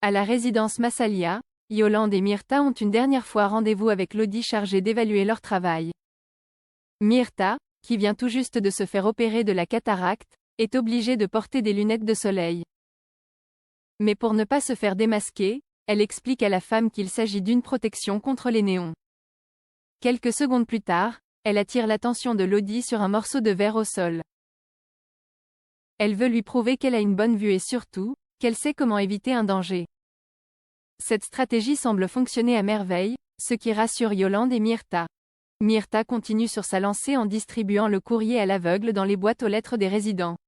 À la résidence Massalia, Yolande et Myrtha ont une dernière fois rendez-vous avec Lodi chargé d'évaluer leur travail. Myrtha, qui vient tout juste de se faire opérer de la cataracte, est obligée de porter des lunettes de soleil. Mais pour ne pas se faire démasquer, elle explique à la femme qu'il s'agit d'une protection contre les néons. Quelques secondes plus tard, elle attire l'attention de Lodi sur un morceau de verre au sol. Elle veut lui prouver qu'elle a une bonne vue et surtout, qu'elle sait comment éviter un danger. Cette stratégie semble fonctionner à merveille, ce qui rassure Yolande et Myrtha. Myrtha continue sur sa lancée en distribuant le courrier à l'aveugle dans les boîtes aux lettres des résidents.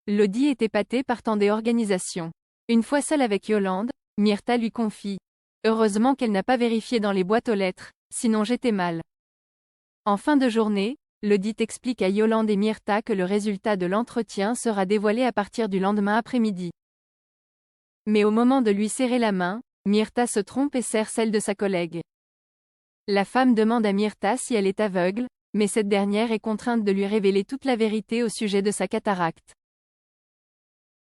Lodi est épatée par tant d'organisation. Une fois seule avec Yolande, Myrtha lui confie. Heureusement qu'elle n'a pas vérifié dans les boîtes aux lettres, sinon j'étais mal. En fin de journée, Lodi explique à Yolande et Myrtha que le résultat de l'entretien sera dévoilé à partir du lendemain après-midi. Mais au moment de lui serrer la main, Myrtha se trompe et serre celle de sa collègue. La femme demande à Myrtha si elle est aveugle, mais cette dernière est contrainte de lui révéler toute la vérité au sujet de sa cataracte.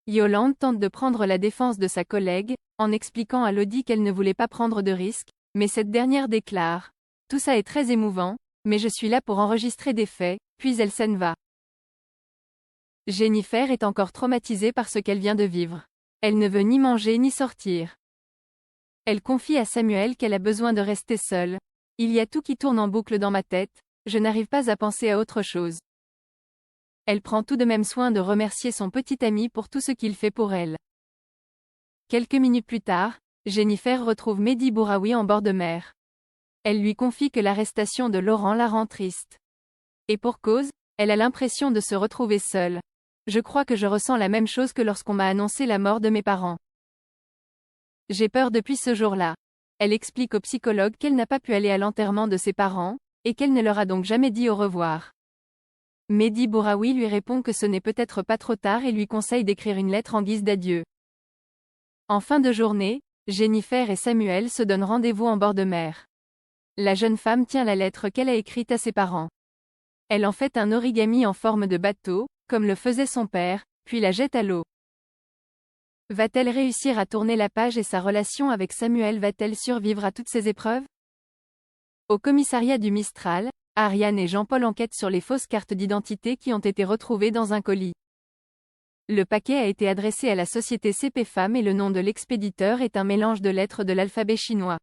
Yolande tente de prendre la défense de sa collègue, en expliquant à Lodi qu'elle ne voulait pas prendre de risques, mais cette dernière déclare « Tout ça est très émouvant, mais je suis là pour enregistrer des faits », puis elle s'en va. Jennifer est encore traumatisée par ce qu'elle vient de vivre. Elle ne veut ni manger ni sortir. Elle confie à Samuel qu'elle a besoin de rester seule. Il y a tout qui tourne en boucle dans ma tête, je n'arrive pas à penser à autre chose. Elle prend tout de même soin de remercier son petit ami pour tout ce qu'il fait pour elle. Quelques minutes plus tard, Jennifer retrouve Mehdi Bouraoui en bord de mer. Elle lui confie que l'arrestation de Laurent la rend triste. Et pour cause, elle a l'impression de se retrouver seule. Je crois que je ressens la même chose que lorsqu'on m'a annoncé la mort de mes parents. J'ai peur depuis ce jour-là. Elle explique au psychologue qu'elle n'a pas pu aller à l'enterrement de ses parents, et qu'elle ne leur a donc jamais dit au revoir. Mehdi Bouraoui lui répond que ce n'est peut-être pas trop tard et lui conseille d'écrire une lettre en guise d'adieu. En fin de journée, Jennifer et Samuel se donnent rendez-vous en bord de mer. La jeune femme tient la lettre qu'elle a écrite à ses parents. Elle en fait un origami en forme de bateau, comme le faisait son père, puis la jette à l'eau. Va-t-elle réussir à tourner la page et sa relation avec Samuel va-t-elle survivre à toutes ces épreuves? Au commissariat du Mistral, Ariane et Jean-Paul enquêtent sur les fausses cartes d'identité qui ont été retrouvées dans un colis. Le paquet a été adressé à la société CP Femmes et le nom de l'expéditeur est un mélange de lettres de l'alphabet chinois.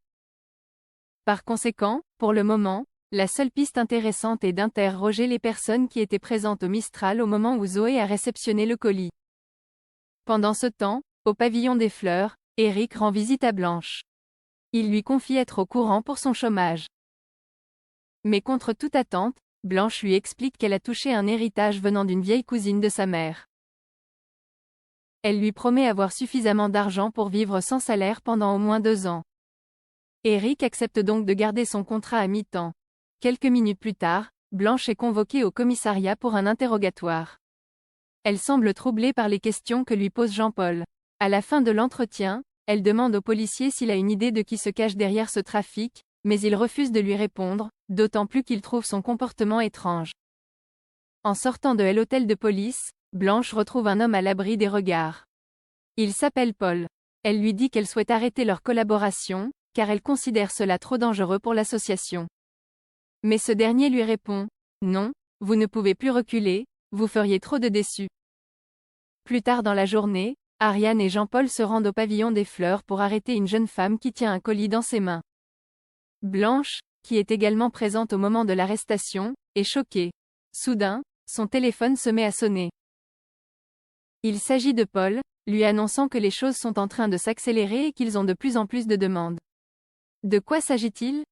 Par conséquent, pour le moment, la seule piste intéressante est d'interroger les personnes qui étaient présentes au Mistral au moment où Zoé a réceptionné le colis. Pendant ce temps, au pavillon des fleurs, Eric rend visite à Blanche. Il lui confie être au courant pour son chômage. Mais contre toute attente, Blanche lui explique qu'elle a touché un héritage venant d'une vieille cousine de sa mère. Elle lui promet avoir suffisamment d'argent pour vivre sans salaire pendant au moins 2 ans. Eric accepte donc de garder son contrat à mi-temps. Quelques minutes plus tard, Blanche est convoquée au commissariat pour un interrogatoire. Elle semble troublée par les questions que lui pose Jean-Paul. À la fin de l'entretien, elle demande au policier s'il a une idée de qui se cache derrière ce trafic, mais il refuse de lui répondre, d'autant plus qu'il trouve son comportement étrange. En sortant de l'hôtel de police, Blanche retrouve un homme à l'abri des regards. Il s'appelle Paul. Elle lui dit qu'elle souhaite arrêter leur collaboration, car elle considère cela trop dangereux pour l'association. Mais ce dernier lui répond « Non, vous ne pouvez plus reculer, vous feriez trop de déçus. » Plus tard dans la journée, Ariane et Jean-Paul se rendent au pavillon des fleurs pour arrêter une jeune femme qui tient un colis dans ses mains. Blanche, qui est également présente au moment de l'arrestation, est choquée. Soudain, son téléphone se met à sonner. Il s'agit de Paul, lui annonçant que les choses sont en train de s'accélérer et qu'ils ont de plus en plus de demandes. De quoi s'agit-il?